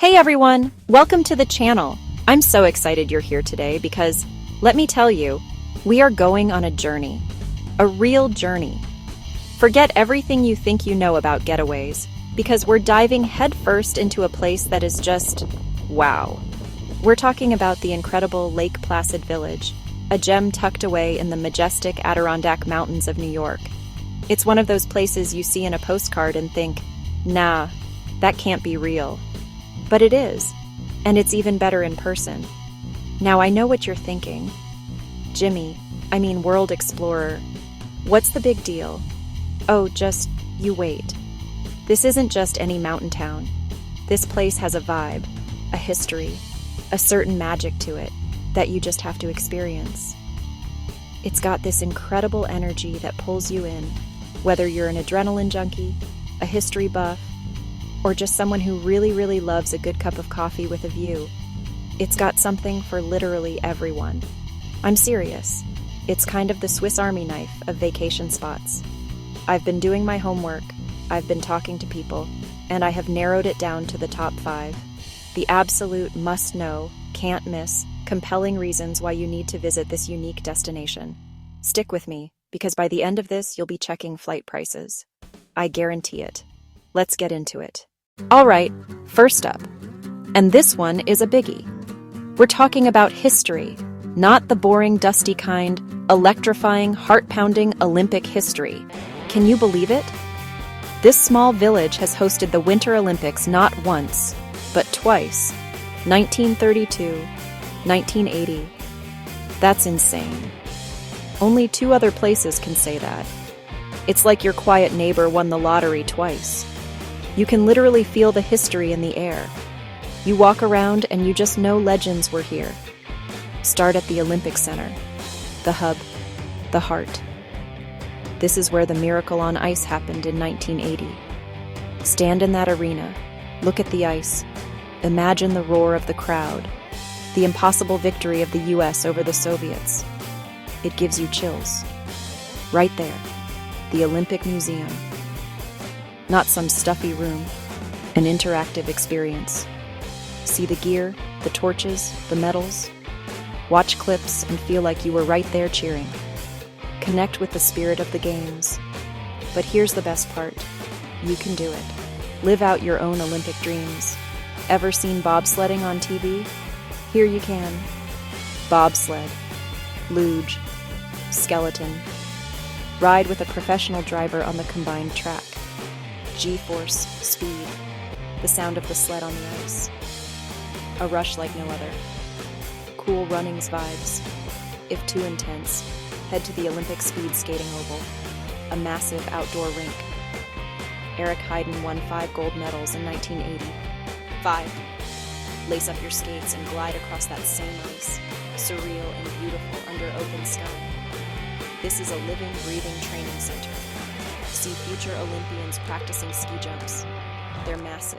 Hey everyone, welcome to the channel. I'm so excited you're here today because, let me tell you, we are going on a journey. A real journey. Forget everything you think you know about getaways, because we're diving headfirst into a place that is just, wow. We're talking about the incredible Lake Placid Village, a gem tucked away in the majestic Adirondack Mountains of New York. It's one of those places you see in a postcard and think, nah, that can't be real. But it is, and it's even better in person. Now I know what you're thinking. Jimmy, World Explorer, what's the big deal? Oh, just, you wait. This isn't just any mountain town. This place has a vibe, a history, a certain magic to it that you just have to experience. It's got this incredible energy that pulls you in, whether you're an adrenaline junkie, a history buff, or just someone who really loves a good cup of coffee with a view. It's got something for literally everyone. I'm serious. It's kind of the Swiss Army knife of vacation spots. I've been doing my homework, I've been talking to people, and I have narrowed it down to the top 5. The absolute must-know, can't miss, compelling reasons why you need to visit this unique destination. Stick with me, because by the end of this, you'll be checking flight prices. I guarantee it. Let's get into it. All right, first up. And this one is a biggie. We're talking about history, not the boring, dusty kind, electrifying, heart-pounding Olympic history. Can you believe it? This small village has hosted the Winter Olympics not once, but twice. 1932, 1980. That's insane. Only 2 other places can say that. It's like your quiet neighbor won the lottery twice. You can literally feel the history in the air. You walk around and you just know legends were here. Start at the Olympic Center, the hub, the heart. This is where the miracle on ice happened in 1980. Stand in that arena, look at the ice, imagine the roar of the crowd, the impossible victory of the US over the Soviets. It gives you chills. Right there, the Olympic Museum. Not some stuffy room, an interactive experience. See the gear, the torches, the medals. Watch clips and feel like you were right there cheering. Connect with the spirit of the games. But here's the best part. You can do it. Live out your own Olympic dreams. Ever seen bobsledding on TV? Here you can. Bobsled, luge, skeleton. Ride with a professional driver on the combined track. G-force, speed, the sound of the sled on the ice. A rush like no other. Cool runnings vibes. If too intense, head to the Olympic Speed Skating Oval, a massive outdoor rink. Eric Heiden won 5 gold medals in 1980. 5. Lace up your skates and glide across that same ice, surreal and beautiful under open sky. This is a living, breathing training center. See future Olympians practicing ski jumps. They're massive,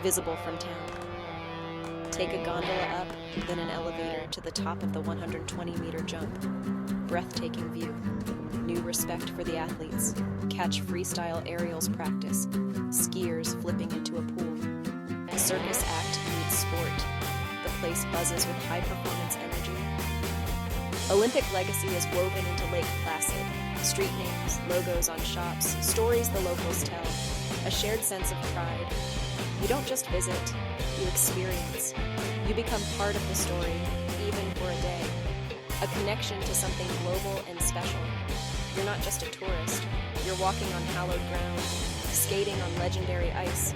visible from town. Take a gondola up, then an elevator to the top of the 120-meter jump. Breathtaking view. New respect for the athletes. Catch freestyle aerials practice. Skiers flipping into a pool. Circus act meets sport. The place buzzes with high-performance energy. Olympic legacy is woven into Lake Placid. Street names, logos on shops, stories the locals tell, a shared sense of pride. You don't just visit, you experience. You become part of the story, even for a day. A connection to something global and special. You're not just a tourist, you're walking on hallowed ground, skating on legendary ice,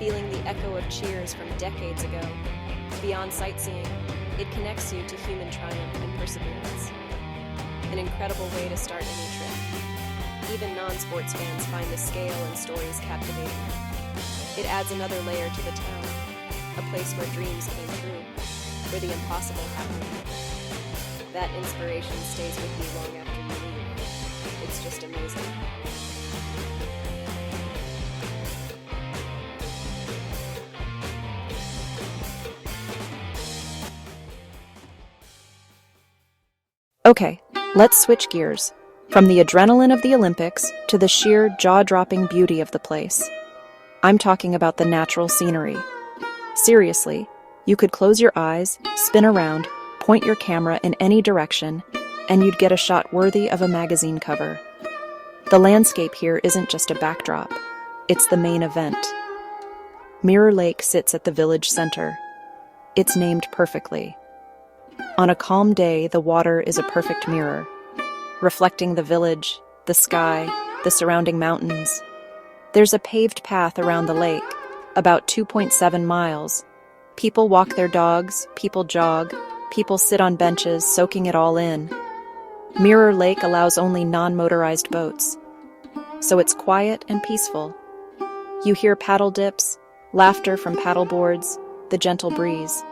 feeling the echo of cheers from decades ago. Beyond sightseeing, it connects you to human triumph and perseverance. An incredible way to start any trip. Even non-sports fans find the scale and stories captivating. It adds another layer to the town, a place where dreams came true, where the impossible happened. That inspiration stays with you long after you leave. It's just amazing. Okay, let's switch gears. From the adrenaline of the Olympics to the sheer jaw-dropping beauty of the place. I'm talking about the natural scenery. Seriously, you could close your eyes, spin around, point your camera in any direction, and you'd get a shot worthy of a magazine cover. The landscape here isn't just a backdrop, it's the main event. Mirror Lake sits at the village center. It's named perfectly. On a calm day, the water is a perfect mirror, reflecting the village, the sky, the surrounding mountains. There's a paved path around the lake, about 2.7 miles. People walk their dogs, people jog, people sit on benches, soaking it all in. Mirror Lake allows only non-motorized boats, so it's quiet and peaceful. You hear paddle dips, laughter from paddleboards, the gentle breeze.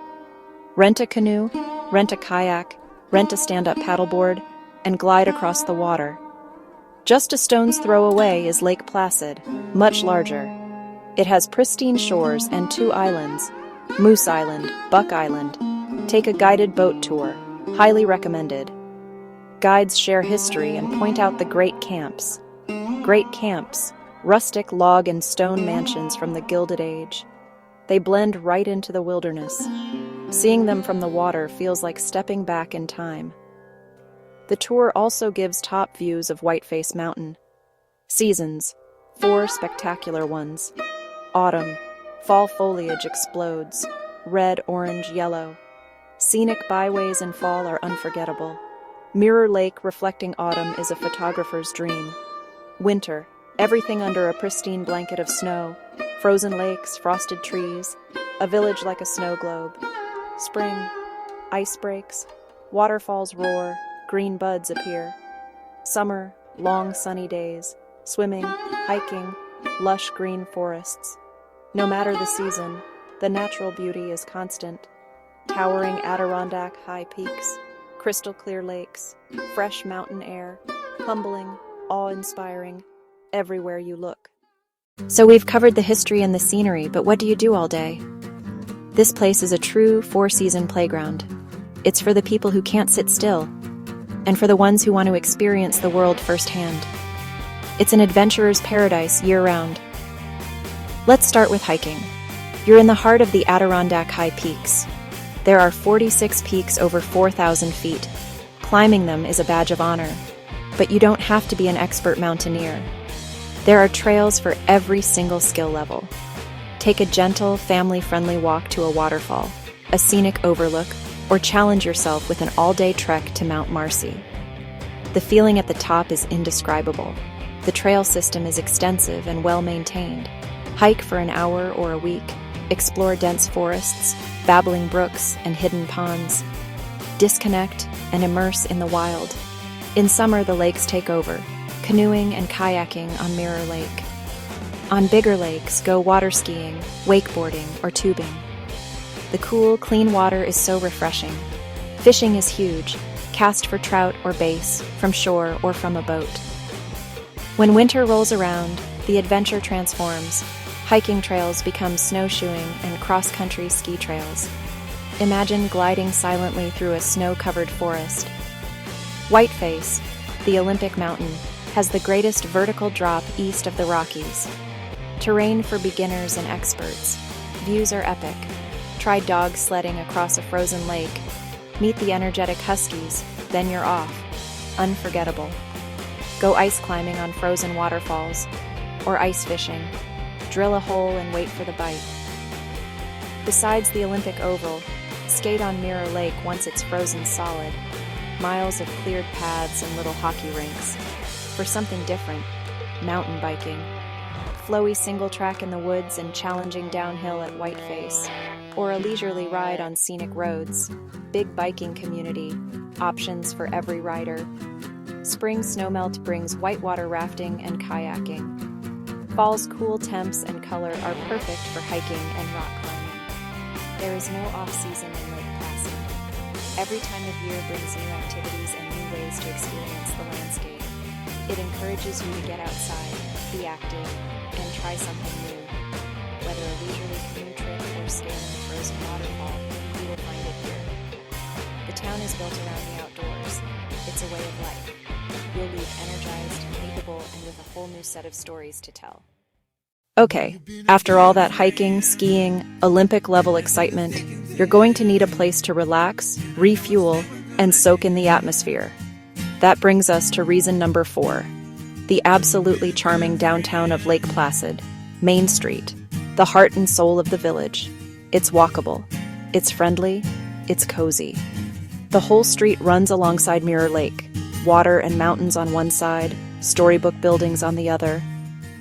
Rent a canoe, rent a kayak, rent a stand-up paddleboard, and glide across the water. Just a stone's throw away is Lake Placid, much larger. It has pristine shores and 2 islands, Moose Island, Buck Island. Take a guided boat tour, highly recommended. Guides share history and point out the great camps. Great camps, rustic log and stone mansions from the Gilded Age. They blend right into the wilderness. Seeing them from the water feels like stepping back in time. The tour also gives top views of Whiteface Mountain. Seasons, 4 spectacular ones. Autumn, fall foliage explodes, red, orange, yellow. Scenic byways in fall are unforgettable. Mirror Lake reflecting autumn is a photographer's dream. Winter, everything under a pristine blanket of snow, frozen lakes, frosted trees, a village like a snow globe. Spring, ice breaks, waterfalls roar, green buds appear. Summer, long sunny days, swimming, hiking, lush green forests. No matter the season, the natural beauty is constant. Towering Adirondack high peaks, crystal clear lakes, fresh mountain air, humbling, awe-inspiring, everywhere you look. So we've covered the history and the scenery, but what do you do all day? This place is a true 4-season playground. It's for the people who can't sit still, and for the ones who want to experience the world firsthand. It's an adventurer's paradise year-round. Let's start with hiking. You're in the heart of the Adirondack High Peaks. There are 46 peaks over 4,000 feet. Climbing them is a badge of honor, but you don't have to be an expert mountaineer. There are trails for every single skill level. Take a gentle, family-friendly walk to a waterfall, a scenic overlook, or challenge yourself with an all-day trek to Mount Marcy. The feeling at the top is indescribable. The trail system is extensive and well-maintained. Hike for an hour or a week, explore dense forests, babbling brooks, and hidden ponds. Disconnect and immerse in the wild. In summer, the lakes take over, canoeing and kayaking on Mirror Lake. On bigger lakes, go water skiing, wakeboarding, or tubing. The cool, clean water is so refreshing. Fishing is huge, cast for trout or bass, from shore or from a boat. When winter rolls around, the adventure transforms. Hiking trails become snowshoeing and cross-country ski trails. Imagine gliding silently through a snow-covered forest. Whiteface, the Olympic mountain, has the greatest vertical drop east of the Rockies. Terrain for beginners and experts. Views are epic. Try dog sledding across a frozen lake. Meet the energetic huskies, then you're off. Unforgettable. Go ice climbing on frozen waterfalls, or ice fishing. Drill a hole and wait for the bite. Besides the Olympic Oval, skate on Mirror Lake once it's frozen solid. Miles of cleared paths and little hockey rinks. For something different, mountain biking. Flowy single track in the woods and challenging downhill at Whiteface. Or a leisurely ride on scenic roads. Big biking community. Options for every rider. Spring snowmelt brings whitewater rafting and kayaking. Fall's cool temps and color are perfect for hiking and rock climbing. There is no off-season in Lake Placid. Every time of year brings new activities and new ways to experience the landscape. It encourages you to get outside, be active, and try something new. Whether a leisurely canoe trip or scaling a frozen waterfall, you will find it here. The town is built around the outdoors. It's a way of life. You'll leave energized, capable, and with a whole new set of stories to tell. Okay, after all that hiking, skiing, Olympic-level excitement, you're going to need a place to relax, refuel, and soak in the atmosphere. That brings us to reason number 4, the absolutely charming downtown of Lake Placid, Main Street, the heart and soul of the village. It's walkable, it's friendly, it's cozy. The whole street runs alongside Mirror Lake, water and mountains on one side, storybook buildings on the other.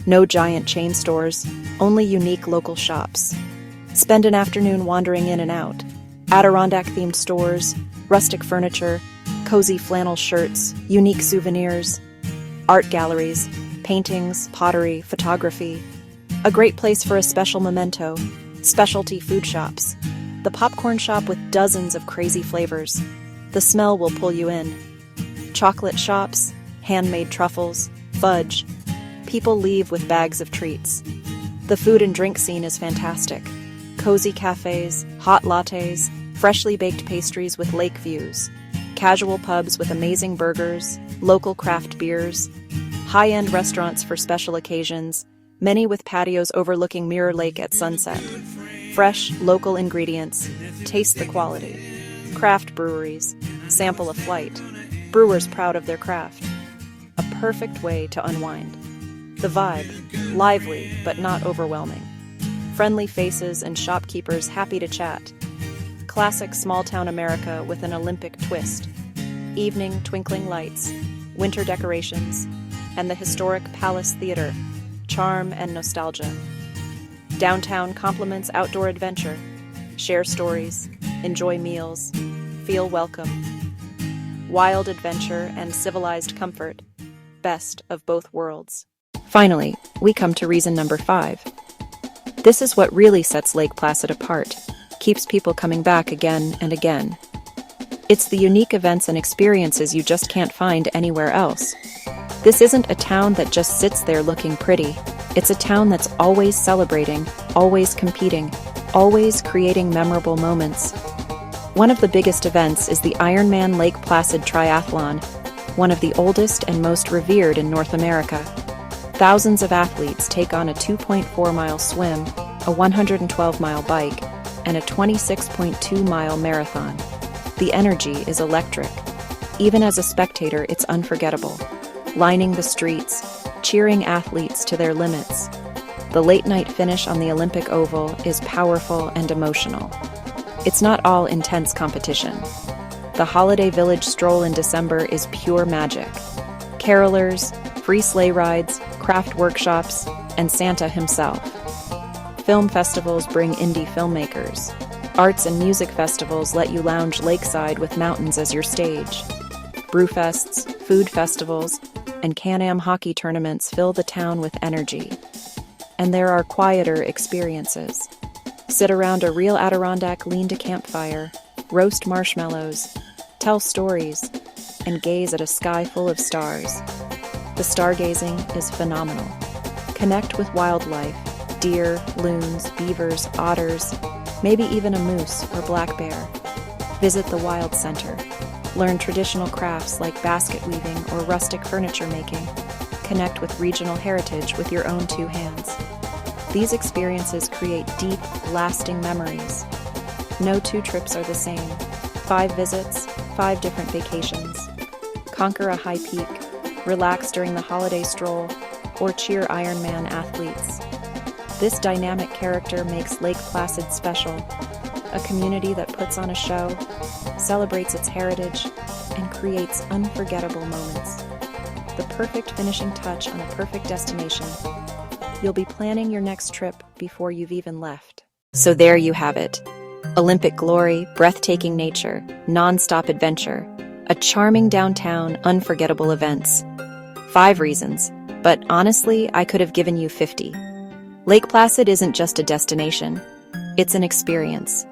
No giant chain stores, only unique local shops. Spend an afternoon wandering in and out. Adirondack-themed stores, rustic furniture, cozy flannel shirts, unique souvenirs, art galleries, paintings, pottery, photography. A great place for a special memento, specialty food shops. The popcorn shop with dozens of crazy flavors. The smell will pull you in. Chocolate shops, handmade truffles, fudge. People leave with bags of treats. The food and drink scene is fantastic. Cozy cafes, hot lattes, freshly baked pastries with lake views, casual pubs with amazing burgers, local craft beers, high-end restaurants for special occasions, many with patios overlooking Mirror Lake at sunset. Fresh, local ingredients, taste the quality. Craft breweries, sample a flight. Brewers proud of their craft. A perfect way to unwind. The vibe, lively but not overwhelming. Friendly faces and shopkeepers happy to chat. Classic small-town America with an Olympic twist. Evening twinkling lights, winter decorations, and the historic Palace Theater, charm and nostalgia. Downtown complements outdoor adventure. Share stories, enjoy meals, feel welcome. Wild adventure and civilized comfort, best of both worlds. Finally, we come to reason number 5. This is what really sets Lake Placid apart, keeps people coming back again and again. It's the unique events and experiences you just can't find anywhere else. This isn't a town that just sits there looking pretty. It's a town that's always celebrating, always competing, always creating memorable moments. One of the biggest events is the Ironman Lake Placid Triathlon, one of the oldest and most revered in North America. Thousands of athletes take on a 2.4-mile swim, a 112-mile bike, and a 26.2-mile marathon. The energy is electric. Even as a spectator, it's unforgettable. Lining the streets, cheering athletes to their limits. The late-night finish on the Olympic Oval is powerful and emotional. It's not all intense competition. The Holiday Village stroll in December is pure magic. Carolers, free sleigh rides, craft workshops, and Santa himself. Film festivals bring indie filmmakers. Arts and music festivals let you lounge lakeside with mountains as your stage. Brewfests, food festivals, and Can-Am hockey tournaments fill the town with energy. And there are quieter experiences. Sit around a real Adirondack lean-to campfire, roast marshmallows, tell stories, and gaze at a sky full of stars. The stargazing is phenomenal. Connect with wildlife, deer, loons, beavers, otters, maybe even a moose or black bear. Visit the Wild Center. Learn traditional crafts like basket weaving or rustic furniture making. Connect with regional heritage with your own 2 hands. These experiences create deep, lasting memories. No 2 trips are the same. 5 visits, 5 different vacations. Conquer a high peak, relax during the holiday stroll, or cheer Ironman athletes. This dynamic character makes Lake Placid special, a community that puts on a show, celebrates its heritage, and creates unforgettable moments. The perfect finishing touch on a perfect destination. You'll be planning your next trip before you've even left. So there you have it. Olympic glory, breathtaking nature, non-stop adventure, a charming downtown, unforgettable events. 5 reasons, but honestly, I could have given you 50. Lake Placid isn't just a destination. It's an experience.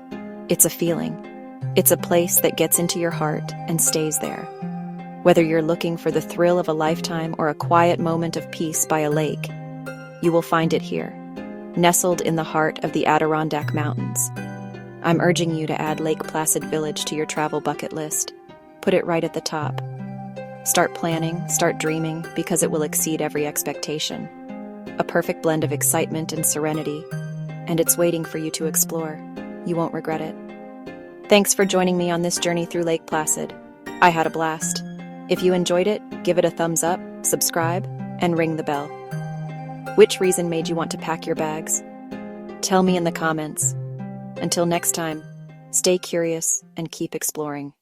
It's a feeling. It's a place that gets into your heart and stays there. Whether you're looking for the thrill of a lifetime or a quiet moment of peace by a lake, you will find it here, nestled in the heart of the Adirondack Mountains. I'm urging you to add Lake Placid Village to your travel bucket list. Put it right at the top. Start planning, start dreaming, because it will exceed every expectation. a perfect blend of excitement and serenity, and it's waiting for you to explore. You won't regret it. Thanks for joining me on this journey through Lake Placid. I had a blast. If you enjoyed it, give it a thumbs up, subscribe, and ring the bell. Which reason made you want to pack your bags? Tell me in the comments. Until next time, stay curious and keep exploring.